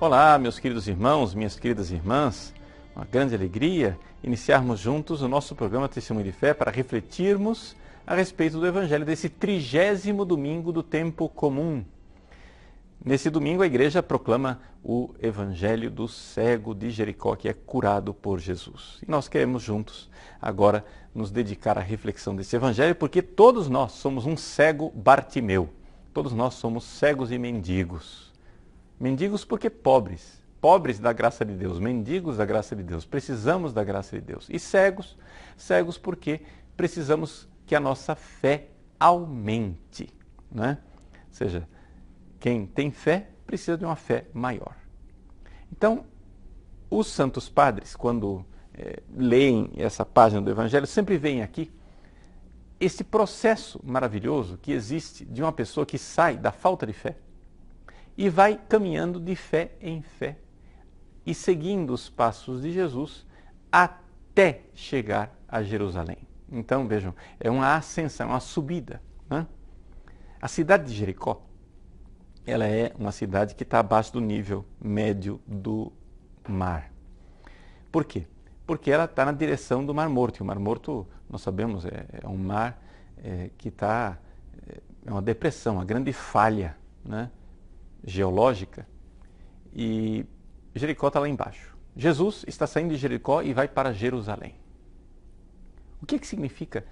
Olá, meus queridos irmãos, minhas queridas irmãs. Uma grande alegria iniciarmos juntos o nosso programa Testemunho de Fé para refletirmos a respeito do Evangelho desse 30º domingo do tempo comum. Nesse domingo a igreja proclama o Evangelho do cego de Jericó, que é curado por Jesus. E nós queremos juntos agora nos dedicar à reflexão desse Evangelho, porque todos nós somos um cego Bartimeu. Todos nós somos cegos e mendigos. Mendigos porque pobres da graça de Deus, mendigos da graça de Deus, precisamos da graça de Deus. E cegos porque precisamos que a nossa fé aumente, né? Ou seja, quem tem fé precisa de uma fé maior. Então, os santos padres, quando leem essa página do Evangelho, sempre veem aqui esse processo maravilhoso que existe de uma pessoa que sai da falta de fé e vai caminhando de fé em fé e seguindo os passos de Jesus até chegar a Jerusalém. Então, vejam, é uma ascensão, uma subida, né? A cidade de Jericó, ela é uma cidade que está abaixo do nível médio do mar. Por quê? Porque ela está na direção do Mar Morto. E o Mar Morto, nós sabemos, é um mar que está... É uma depressão, uma grande falha, né, geológica. E Jericó está lá embaixo. Jesus está saindo de Jericó e vai para Jerusalém. O que significa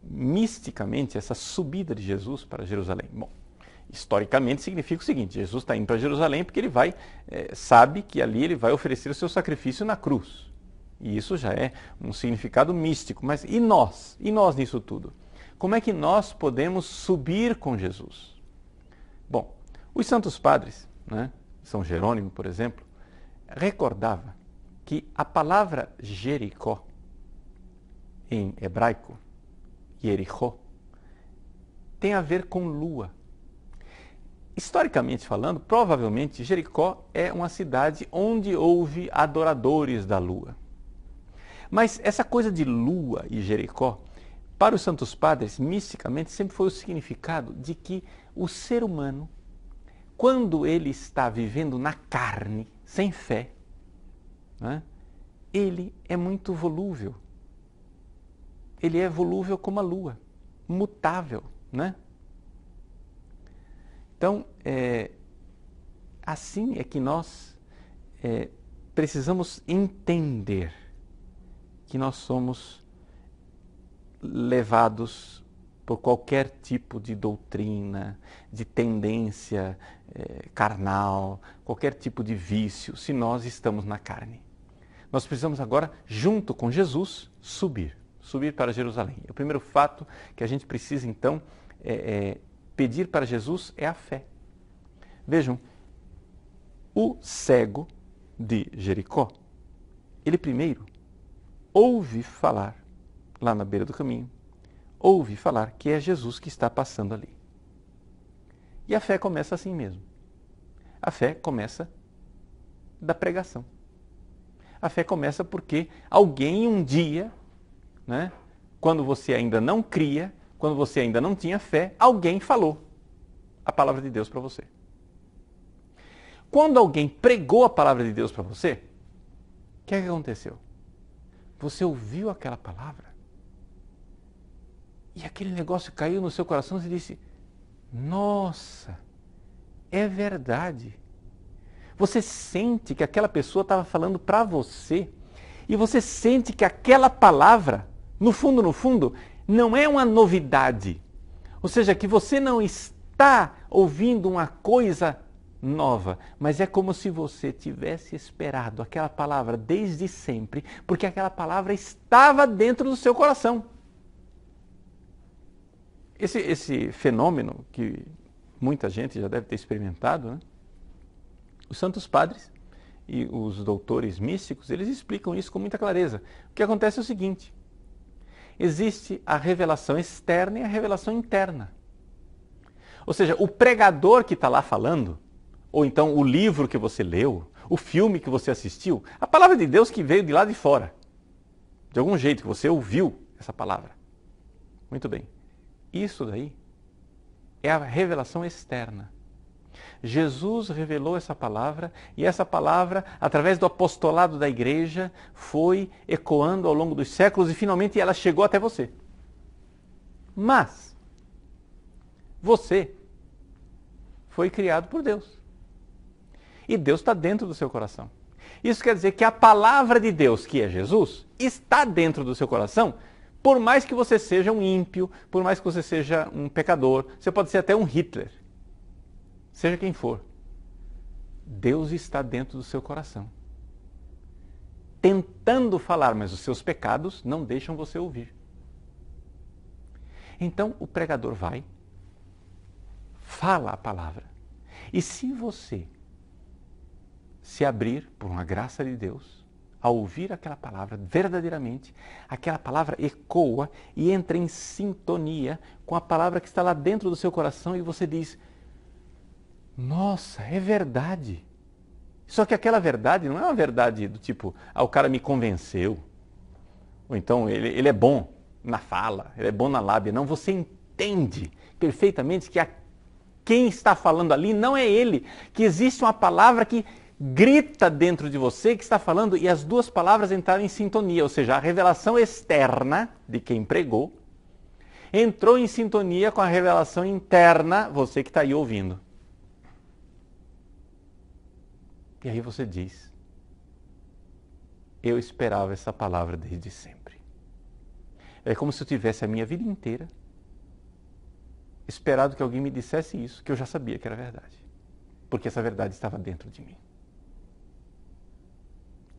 misticamente essa subida de Jesus para Jerusalém? Bom, historicamente significa o seguinte: Jesus está indo para Jerusalém porque ele vai, sabe que ali ele vai oferecer o seu sacrifício na cruz. E isso já é um significado místico. Mas e nós? E nós nisso tudo? Como é que nós podemos subir com Jesus? Bom, os santos padres, né, São Jerônimo, por exemplo, recordava que a palavra Jericó, em hebraico, Jerichó, tem a ver com lua. Historicamente falando, provavelmente Jericó é uma cidade onde houve adoradores da lua. Mas essa coisa de lua e Jericó, para os santos padres, misticamente, sempre foi o significado de que o ser humano, quando ele está vivendo na carne, sem fé, né, ele é muito volúvel. Ele é volúvel como a lua, mutável, né? Então, assim é que nós precisamos entender que nós somos levados por qualquer tipo de doutrina, de tendência carnal, qualquer tipo de vício, se nós estamos na carne. Nós precisamos agora, junto com Jesus, subir para Jerusalém. O primeiro fato que a gente precisa, então, pedir para Jesus é a fé. Vejam, o cego de Jericó, ele primeiro ouve falar, lá na beira do caminho, ouve falar que é Jesus que está passando ali. E a fé começa assim mesmo. A fé começa da pregação. A fé começa porque alguém um dia, né, quando você ainda não cria, quando você ainda não tinha fé, alguém falou a palavra de Deus para você. Quando alguém pregou a palavra de Deus para você, o que aconteceu? Você ouviu aquela palavra e aquele negócio caiu no seu coração e disse: nossa, é verdade. Você sente que aquela pessoa estava falando para você e você sente que aquela palavra, no fundo, não é uma novidade. Ou seja, que você não está ouvindo uma coisa nova, mas é como se você tivesse esperado aquela palavra desde sempre, porque aquela palavra estava dentro do seu coração. Esse fenômeno que muita gente já deve ter experimentado, né? Os santos padres e os doutores místicos, eles explicam isso com muita clareza. O que acontece é o seguinte: existe a revelação externa e a revelação interna. Ou seja, o pregador que está lá falando, ou então o livro que você leu, o filme que você assistiu, a palavra de Deus que veio de lá de fora, de algum jeito que você ouviu essa palavra. Muito bem. Isso daí é a revelação externa. Jesus revelou essa palavra e essa palavra, através do apostolado da igreja, foi ecoando ao longo dos séculos e finalmente ela chegou até você. Mas você foi criado por Deus. E Deus está dentro do seu coração. Isso quer dizer que a palavra de Deus, que é Jesus, está dentro do seu coração, por mais que você seja um ímpio, por mais que você seja um pecador, você pode ser até um Hitler. Seja quem for, Deus está dentro do seu coração. Tentando falar, mas os seus pecados não deixam você ouvir. Então o pregador vai, fala a palavra. E se você se abrir por uma graça de Deus, ao ouvir aquela palavra verdadeiramente, aquela palavra ecoa e entra em sintonia com a palavra que está lá dentro do seu coração e você diz: nossa, é verdade. Só que aquela verdade não é uma verdade do tipo, o cara me convenceu. Ou então, ele é bom na fala, ele é bom na lábia. Não, você entende perfeitamente que quem está falando ali não é ele. Que existe uma palavra que grita dentro de você, que está falando, e as duas palavras entraram em sintonia. Ou seja, a revelação externa de quem pregou entrou em sintonia com a revelação interna, você que está aí ouvindo. E aí você diz: eu esperava essa palavra desde sempre. É como se eu tivesse a minha vida inteira esperado que alguém me dissesse isso, que eu já sabia que era verdade. Porque essa verdade estava dentro de mim.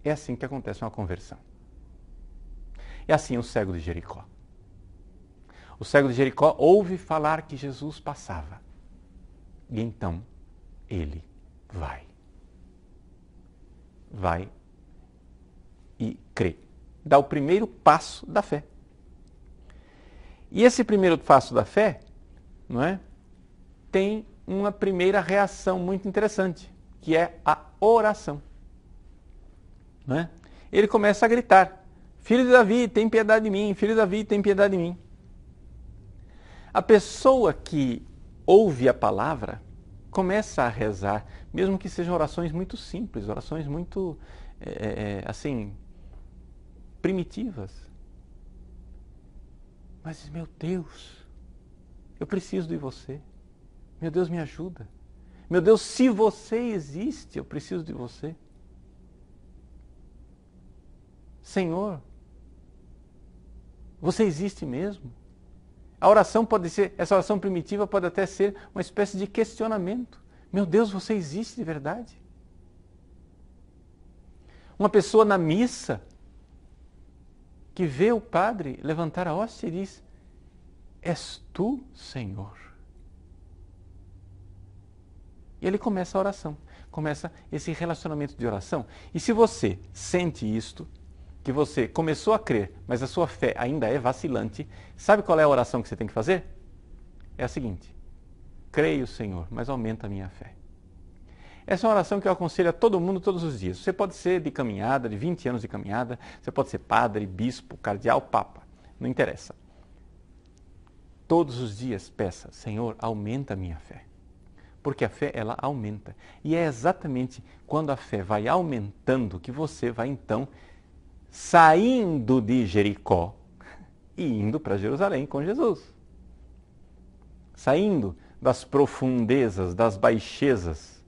É assim que acontece uma conversão. É assim o cego de Jericó. O cego de Jericó ouve falar que Jesus passava. E então ele vai. Vai e crê. Dá o primeiro passo da fé. E esse primeiro passo da fé, não é, tem uma primeira reação muito interessante, que é a oração. Não é? Ele começa a gritar: filho de Davi, tem piedade de mim, filho de Davi, tem piedade de mim. A pessoa que ouve a palavra começa a rezar, mesmo que sejam orações muito simples, orações muito, assim, primitivas. Mas diz: meu Deus, eu preciso de você. Meu Deus, me ajuda. Meu Deus, se você existe, eu preciso de você. Senhor, você existe mesmo? A oração pode ser, essa oração primitiva pode até ser uma espécie de questionamento. Meu Deus, você existe de verdade? Uma pessoa na missa que vê o padre levantar a hóstia e diz: és tu, Senhor? E ele começa a oração, começa esse relacionamento de oração. E se você sente isto, que você começou a crer, mas a sua fé ainda é vacilante, sabe qual é a oração que você tem que fazer? É a seguinte: creio, Senhor, mas aumenta a minha fé. Essa é uma oração que eu aconselho a todo mundo todos os dias. Você pode ser de caminhada, de 20 anos de caminhada, você pode ser padre, bispo, cardeal, papa, não interessa. Todos os dias peça: Senhor, aumenta a minha fé. Porque a fé, ela aumenta. E é exatamente quando a fé vai aumentando que você vai então saindo de Jericó e indo para Jerusalém com Jesus. Saindo das profundezas, das baixezas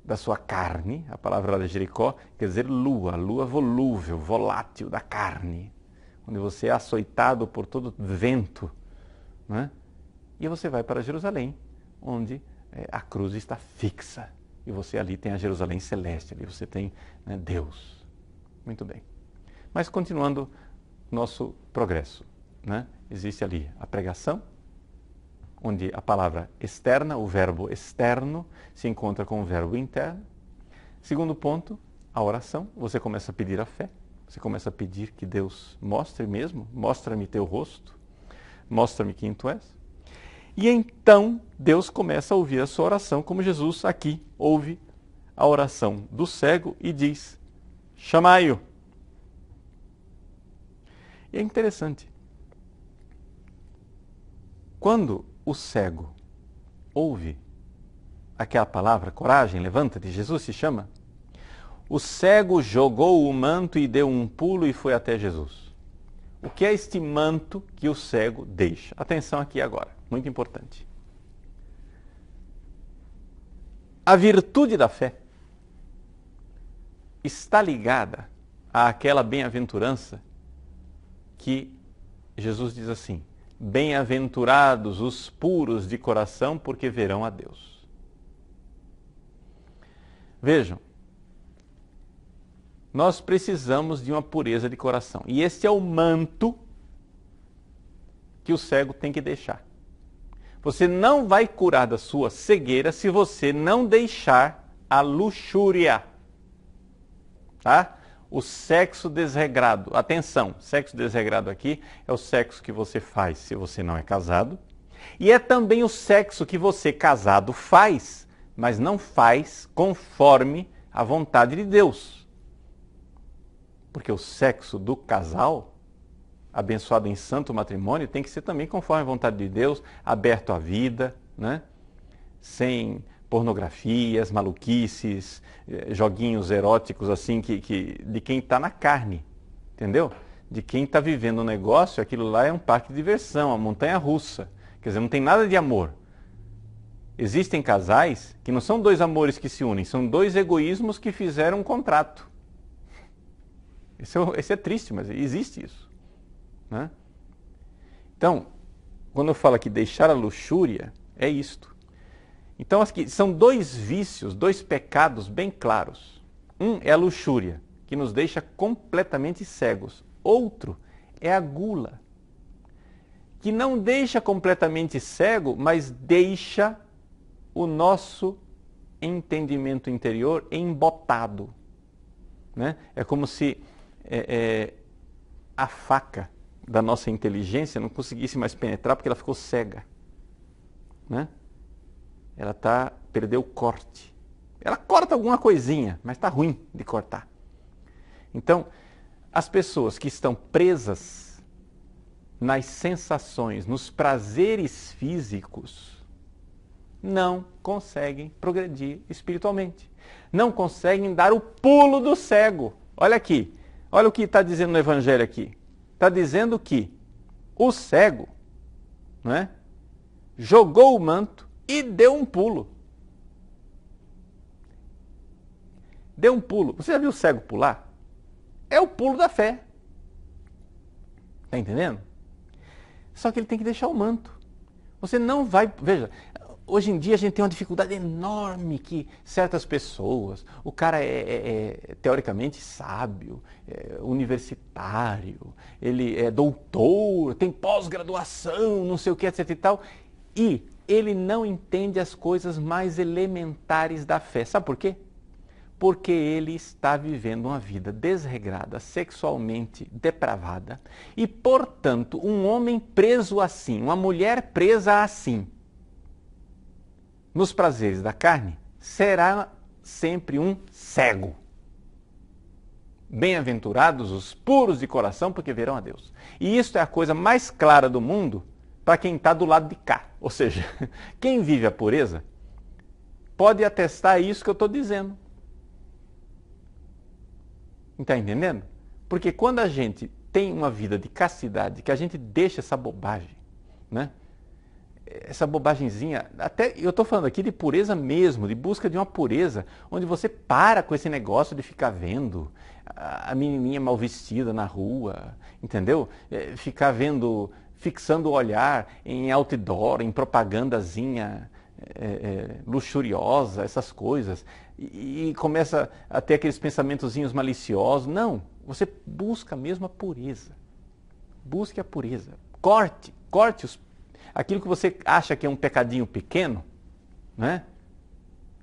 da sua carne, a palavra lá de Jericó quer dizer lua volúvel, volátil da carne, onde você é açoitado por todo vento, né? E você vai para Jerusalém, onde a cruz está fixa, e você ali tem a Jerusalém celeste, ali você tem, né, Deus. Muito bem. Mas continuando nosso progresso, né? Existe ali a pregação, onde a palavra externa, o verbo externo, se encontra com o verbo interno. Segundo ponto, a oração. Você começa a pedir a fé, você começa a pedir que Deus mostre mesmo, mostra-me teu rosto, mostra-me quem tu és. E então Deus começa a ouvir a sua oração, como Jesus aqui ouve a oração do cego e diz: chamai-o. E é interessante. Quando o cego ouve aquela palavra, coragem, levanta-te, Jesus se chama. O cego jogou o manto e deu um pulo e foi até Jesus. O que é este manto que o cego deixa? Atenção aqui agora, muito importante. A virtude da fé está ligada àquela bem-aventurança que Jesus diz assim: bem-aventurados os puros de coração, porque verão a Deus. Vejam, nós precisamos de uma pureza de coração. E este é o manto que o cego tem que deixar. Você não vai curar da sua cegueira se você não deixar a luxúria. Tá? O sexo desregrado. Atenção, sexo desregrado aqui é o sexo que você faz se você não é casado. E é também o sexo que você casado faz, mas não faz conforme a vontade de Deus. Porque o sexo do casal, abençoado em santo matrimônio, tem que ser também conforme a vontade de Deus, aberto à vida, né? Sem pornografias, maluquices, joguinhos eróticos assim, de quem está na carne, entendeu? De quem está vivendo um negócio, aquilo lá é um parque de diversão, uma montanha russa. Quer dizer, não tem nada de amor. Existem casais que não são dois amores que se unem, são dois egoísmos que fizeram um contrato. Esse é triste, mas existe isso. Né? Então, quando eu falo aqui deixar a luxúria, é isto. Então, são dois vícios, dois pecados bem claros. Um é a luxúria, que nos deixa completamente cegos. Outro é a gula, que não deixa completamente cego, mas deixa o nosso entendimento interior embotado. Né? É como se a faca da nossa inteligência não conseguisse mais penetrar porque ela ficou cega. Né? Ela perdeu o corte. Ela corta alguma coisinha, mas está ruim de cortar. Então, as pessoas que estão presas nas sensações, nos prazeres físicos, não conseguem progredir espiritualmente. Não conseguem dar o pulo do cego. Olha aqui, olha o que está dizendo no Evangelho aqui. Está dizendo que o cego, né, jogou o manto e deu um pulo. Deu um pulo. Você já viu o cego pular? É o pulo da fé. Está entendendo? Só que ele tem que deixar o manto. Você não vai... Veja, hoje em dia a gente tem uma dificuldade enorme que certas pessoas, o cara é teoricamente sábio, universitário, ele é doutor, tem pós-graduação, não sei o que, etc e tal, e ele não entende as coisas mais elementares da fé. Sabe por quê? Porque ele está vivendo uma vida desregrada, sexualmente depravada, e, portanto, um homem preso assim, uma mulher presa assim, nos prazeres da carne, será sempre um cego. Bem-aventurados os puros de coração, porque verão a Deus. E isso é a coisa mais clara do mundo para quem está do lado de cá. Ou seja, quem vive a pureza pode atestar isso que eu estou dizendo. Está entendendo? Porque quando a gente tem uma vida de castidade, que a gente deixa essa bobagem, né? Essa bobagemzinha, até eu estou falando aqui de pureza mesmo, de busca de uma pureza, onde você para com esse negócio de ficar vendo a menininha mal vestida na rua, entendeu? Ficar vendo, fixando o olhar em outdoor, em propagandazinha luxuriosa, essas coisas, e começa a ter aqueles pensamentozinhos maliciosos. Não, você busca mesmo a pureza. Busque a pureza. Corte aquilo que você acha que é um pecadinho pequeno, né?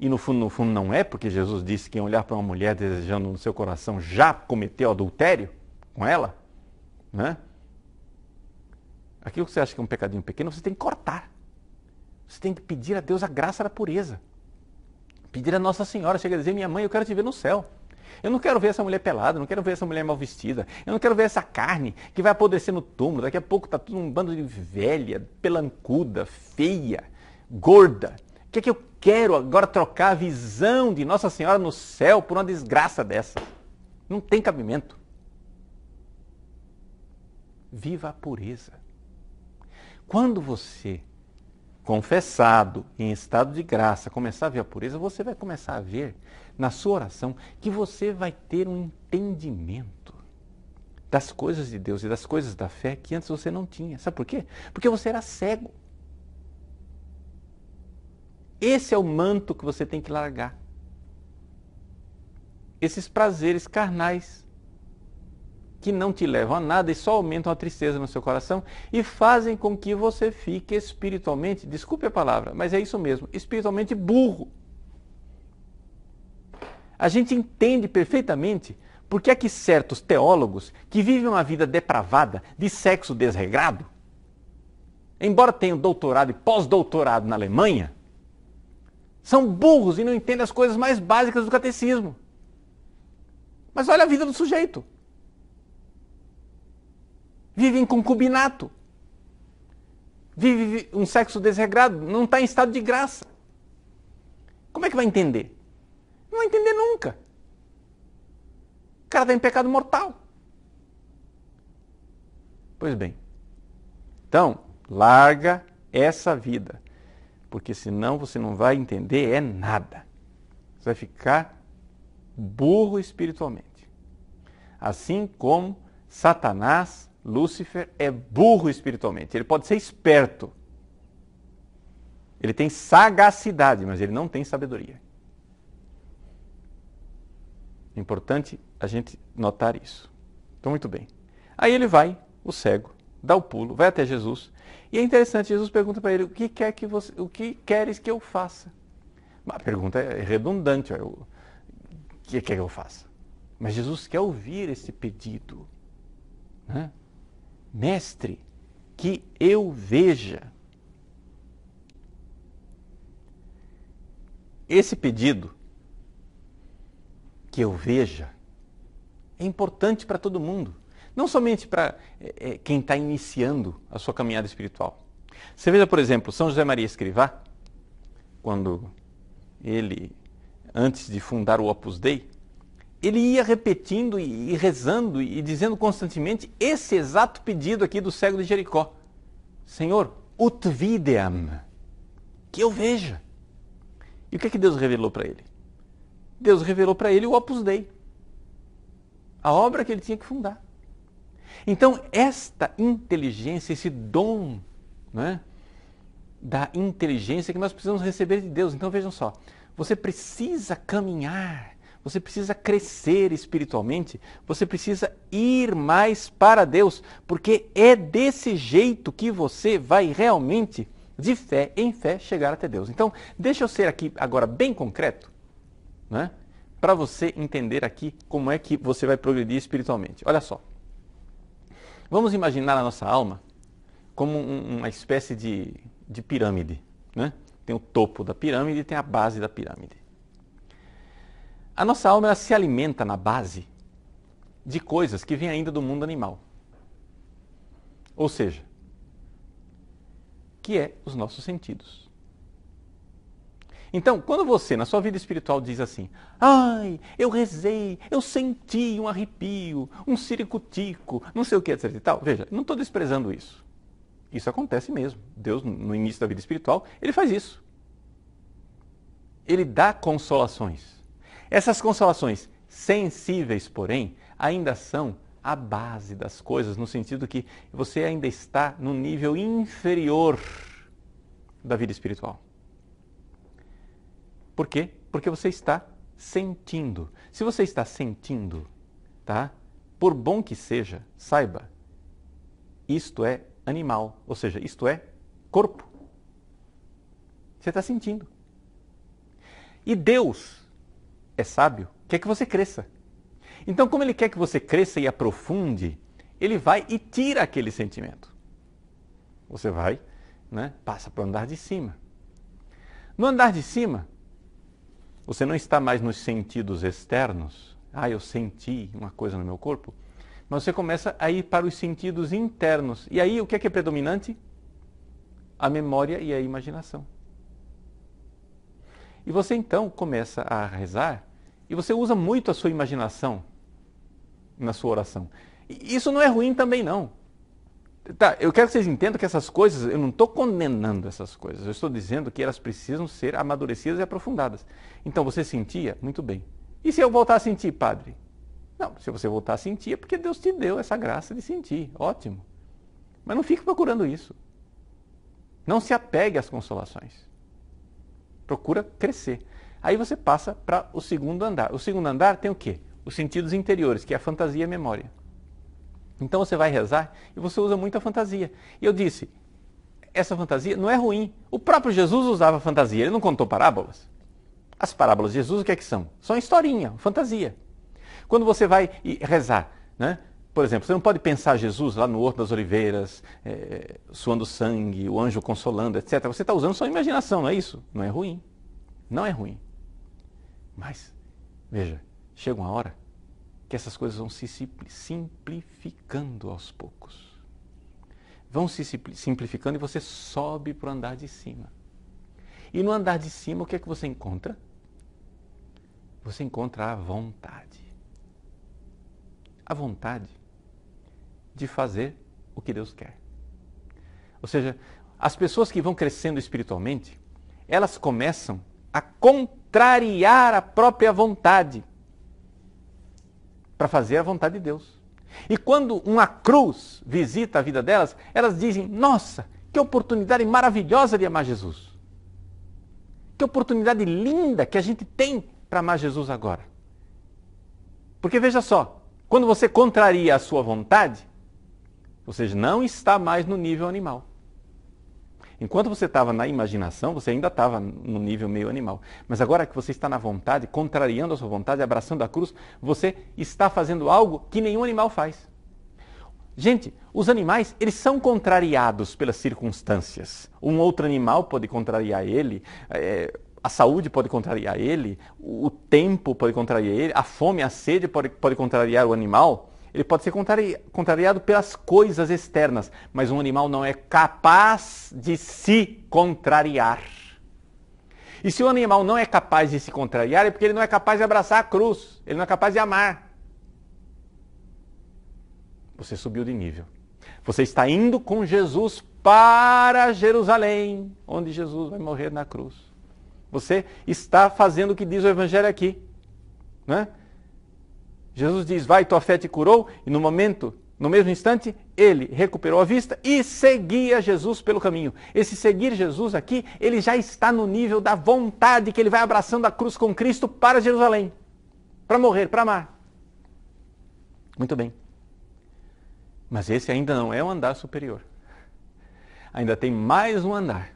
E no fundo não é, porque Jesus disse que quem olhar para uma mulher desejando no seu coração já cometeu adultério com ela, né? Aquilo que você acha que é um pecadinho pequeno, você tem que cortar. Você tem que pedir a Deus a graça da pureza. Pedir a Nossa Senhora, chega a dizer: minha mãe, eu quero te ver no céu. Eu não quero ver essa mulher pelada, eu não quero ver essa mulher mal vestida, eu não quero ver essa carne que vai apodrecer no túmulo. Daqui a pouco está tudo um bando de velha, pelancuda, feia, gorda. quero agora trocar a visão de Nossa Senhora no céu por uma desgraça dessa. Não tem cabimento. Viva a pureza. Quando você, confessado, em estado de graça, começar a ver a pureza, você vai começar a ver na sua oração que você vai ter um entendimento das coisas de Deus e das coisas da fé que antes você não tinha. Sabe por quê? Porque você era cego. Esse é o manto que você tem que largar. Esses prazeres carnais que não te levam a nada e só aumentam a tristeza no seu coração e fazem com que você fique espiritualmente, desculpe a palavra, mas é isso mesmo, espiritualmente burro. A gente entende perfeitamente porque é que certos teólogos que vivem uma vida depravada, de sexo desregrado, embora tenham doutorado e pós-doutorado na Alemanha, são burros e não entendem as coisas mais básicas do catecismo. Mas olha a vida do sujeito. Vive em concubinato. Vive um sexo desregrado, não está em estado de graça. Como é que vai entender? Não vai entender nunca. O cara está em pecado mortal. Pois bem, então, larga essa vida, porque senão você não vai entender nada. Você vai ficar burro espiritualmente. Assim como Satanás, Lúcifer, é burro espiritualmente. Ele pode ser esperto. Ele tem sagacidade, mas ele não tem sabedoria. É importante a gente notar isso. Então, muito bem. Aí ele vai, o cego, dá o pulo, vai até Jesus. E é interessante, Jesus pergunta para ele, o que queres que eu faça? A pergunta é redundante. O que quer que eu faça? Mas Jesus quer ouvir esse pedido. Né? Mestre, que eu veja. Esse pedido, que eu veja, é importante para todo mundo. Não somente para quem está iniciando a sua caminhada espiritual. Você veja, por exemplo, São José Maria Escrivá, quando ele, antes de fundar o Opus Dei, ele ia repetindo e rezando e dizendo constantemente esse exato pedido aqui do cego de Jericó. Senhor, ut videam, que eu veja. E o que é que Deus revelou para ele? Deus revelou para ele o Opus Dei, a obra que ele tinha que fundar. Então, esta inteligência, esse dom, né, da inteligência que nós precisamos receber de Deus. Então, vejam só, você precisa caminhar, você precisa crescer espiritualmente, você precisa ir mais para Deus, porque é desse jeito que você vai realmente, de fé em fé, chegar até Deus. Então, deixa eu ser aqui agora bem concreto, né, para você entender aqui como é que você vai progredir espiritualmente. Olha só. Vamos imaginar a nossa alma como uma espécie de pirâmide. Né? Tem o topo da pirâmide e tem a base da pirâmide. A nossa alma ela se alimenta na base de coisas que vêm ainda do mundo animal. Ou seja, que é os nossos sentidos. Então, quando você, na sua vida espiritual, diz assim, ai, eu rezei, eu senti um arrepio, um ciricutico, não sei o que, etc e tal. Veja, não estou desprezando isso. Isso acontece mesmo. Deus, no início da vida espiritual, ele faz isso. Ele dá consolações. Essas consolações sensíveis, porém, ainda são a base das coisas, no sentido que você ainda está no nível inferior da vida espiritual. Por quê? Porque você está sentindo. Se você está sentindo, tá? Por bom que seja, saiba, isto é animal, ou seja, isto é corpo. Você está sentindo. E Deus é sábio, quer que você cresça. Então, como Ele quer que você cresça e aprofunde, Ele vai e tira aquele sentimento. Você vai, né, passa para o andar de cima. No andar de cima, você não está mais nos sentidos externos. Ah, eu senti uma coisa no meu corpo. Mas você começa a ir para os sentidos internos. E aí, o que é predominante? A memória e a imaginação. E você então começa a rezar e você usa muito a sua imaginação na sua oração. E isso não é ruim também não. Tá, eu quero que vocês entendam que essas coisas, eu não estou condenando essas coisas, eu estou dizendo que elas precisam ser amadurecidas e aprofundadas. Então você sentia? Muito bem. E se eu voltar a sentir, padre? Não, se você voltar a sentir é porque Deus te deu essa graça de sentir. Ótimo. Mas não fique procurando isso. Não se apegue às consolações. Procura crescer. Aí você passa para o segundo andar. O segundo andar tem o quê? Os sentidos interiores, que é a fantasia e a memória. Então você vai rezar e você usa muita fantasia. E eu disse, essa fantasia não é ruim. O próprio Jesus usava fantasia, ele não contou parábolas. As parábolas de Jesus o que é que são? São historinha, fantasia. Quando você vai rezar, né? Por exemplo, você não pode pensar Jesus lá no Horto das Oliveiras, suando sangue, o anjo consolando, etc. Você está usando sua imaginação, não é isso? Não é ruim. Não é ruim. Mas, veja, chega uma hora que essas coisas vão se simplificando aos poucos. Vão se simplificando e você sobe para o andar de cima. E no andar de cima, o que é que você encontra? Você encontra a vontade. A vontade de fazer o que Deus quer. Ou seja, as pessoas que vão crescendo espiritualmente, elas começam a contrariar a própria vontade para fazer a vontade de Deus. E quando uma cruz visita a vida delas, elas dizem, nossa, que oportunidade maravilhosa de amar Jesus. Que oportunidade linda que a gente tem para amar Jesus agora. Porque veja só, quando você contraria a sua vontade, você não está mais no nível animal. Enquanto você estava na imaginação, você ainda estava no nível meio animal. Mas agora que você está na vontade, contrariando a sua vontade, abraçando a cruz, você está fazendo algo que nenhum animal faz. Gente, os animais, eles são contrariados pelas circunstâncias. Um outro animal pode contrariar ele, a saúde pode contrariar ele, o tempo pode contrariar ele, a fome, a sede pode contrariar o animal. Ele pode ser contrariado pelas coisas externas, mas um animal não é capaz de se contrariar. E se o animal não é capaz de se contrariar, é porque ele não é capaz de abraçar a cruz, ele não é capaz de amar. Você subiu de nível. Você está indo com Jesus para Jerusalém, onde Jesus vai morrer na cruz. Você está fazendo o que diz o Evangelho aqui, não é? Jesus diz, vai, tua fé te curou, e no mesmo instante, ele recuperou a vista e seguia Jesus pelo caminho. Esse seguir Jesus aqui, ele já está no nível da vontade que ele vai abraçando a cruz com Cristo para Jerusalém, para morrer, para amar. Muito bem. Mas esse ainda não é um andar superior. Ainda tem mais um andar,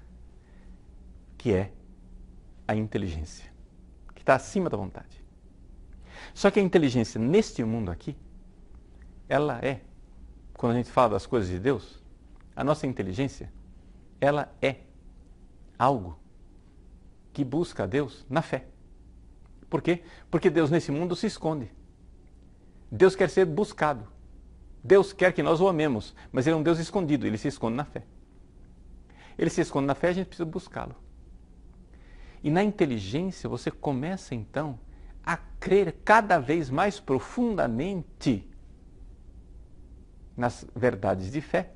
que é a inteligência, que está acima da vontade. Só que a inteligência neste mundo aqui, ela é, quando a gente fala das coisas de Deus, a nossa inteligência, ela é algo que busca a Deus na fé. Por quê? Porque Deus nesse mundo se esconde. Deus quer ser buscado. Deus quer que nós o amemos, mas ele é um Deus escondido, ele se esconde na fé. Ele se esconde na fé, a gente precisa buscá-lo. E na inteligência você começa então a crer cada vez mais profundamente nas verdades de fé,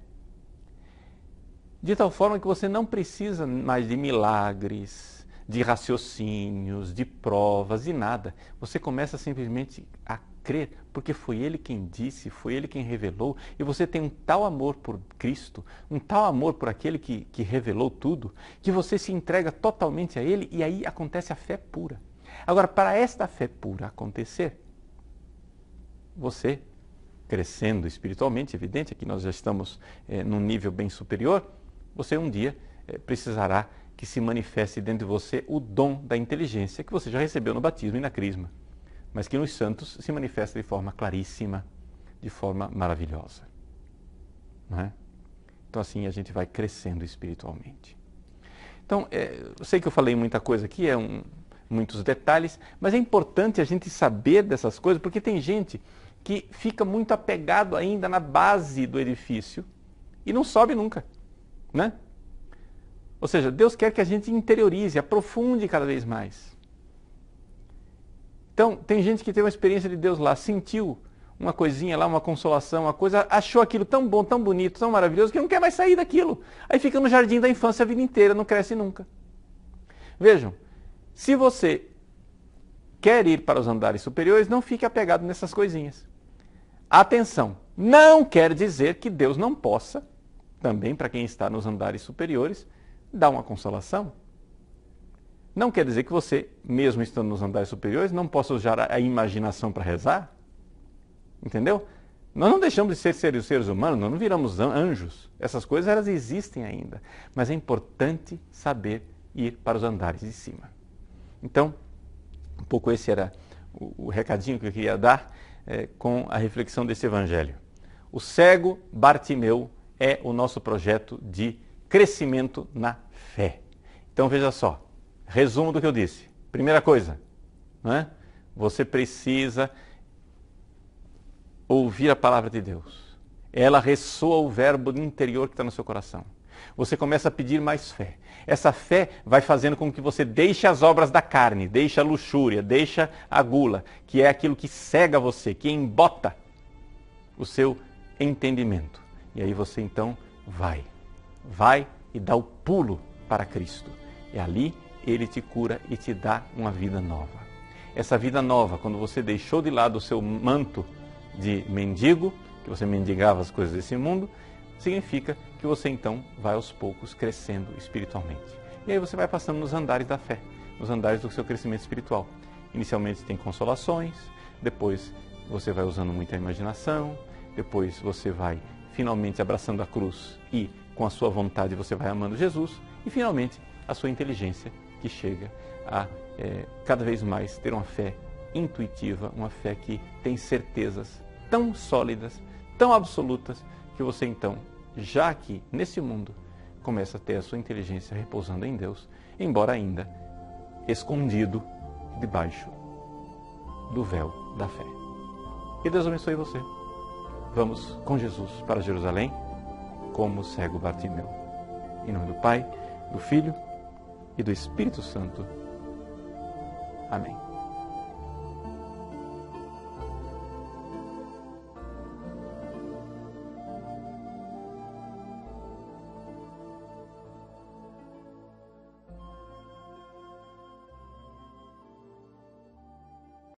de tal forma que você não precisa mais de milagres, de raciocínios, de provas, de nada. Você começa simplesmente a crer, porque foi Ele quem disse, foi Ele quem revelou, e você tem um tal amor por Cristo, um tal amor por aquele que revelou tudo, que você se entrega totalmente a Ele, e aí acontece a fé pura. Agora, para esta fé pura acontecer, você, crescendo espiritualmente, evidente, aqui nós já estamos num nível bem superior, você um dia precisará que se manifeste dentro de você o dom da inteligência que você já recebeu no batismo e na crisma, mas que nos santos se manifesta de forma claríssima, de forma maravilhosa. Não é? Então assim a gente vai crescendo espiritualmente. Então, eu sei que eu falei muita coisa aqui, muitos detalhes, mas é importante a gente saber dessas coisas, porque tem gente que fica muito apegado ainda na base do edifício e não sobe nunca, né? Ou seja, Deus quer que a gente interiorize, aprofunde cada vez mais. Então, tem gente que teve uma experiência de Deus lá, sentiu uma coisinha lá, uma consolação, uma coisa, achou aquilo tão bom, tão bonito, tão maravilhoso, que não quer mais sair daquilo. Aí fica no jardim da infância a vida inteira, não cresce nunca. Vejam, se você quer ir para os andares superiores, não fique apegado nessas coisinhas. Atenção, não quer dizer que Deus não possa, também para quem está nos andares superiores, dar uma consolação. Não quer dizer que você, mesmo estando nos andares superiores, não possa usar a imaginação para rezar. Entendeu? Nós não deixamos de ser seres humanos, nós não viramos anjos. Essas coisas elas existem ainda. Mas é importante saber ir para os andares de cima. Então, um pouco esse era o recadinho que eu queria dar com a reflexão desse evangelho. O cego Bartimeu é o nosso projeto de crescimento na fé. Então veja só, resumo do que eu disse. Primeira coisa, não é? Você precisa ouvir a palavra de Deus. Ela ressoa o verbo interior que está no seu coração. Você começa a pedir mais fé. Essa fé vai fazendo com que você deixe as obras da carne, deixe a luxúria, deixe a gula, que é aquilo que cega você, que embota o seu entendimento. E aí você então vai e dá o pulo para Cristo. E ali Ele te cura e te dá uma vida nova. Essa vida nova, quando você deixou de lado o seu manto de mendigo, que você mendigava as coisas desse mundo, significa que você então vai aos poucos crescendo espiritualmente. E aí você vai passando nos andares da fé, nos andares do seu crescimento espiritual. Inicialmente tem consolações, depois você vai usando muita imaginação, depois você vai finalmente abraçando a cruz e com a sua vontade você vai amando Jesus, e finalmente a sua inteligência que chega a cada vez mais ter uma fé intuitiva, uma fé que tem certezas tão sólidas, tão absolutas, que você então, já aqui nesse mundo, começa a ter a sua inteligência repousando em Deus, embora ainda escondido debaixo do véu da fé. Que Deus abençoe você. Vamos com Jesus para Jerusalém, como o cego Bartimeu. Em nome do Pai, do Filho e do Espírito Santo. Amém.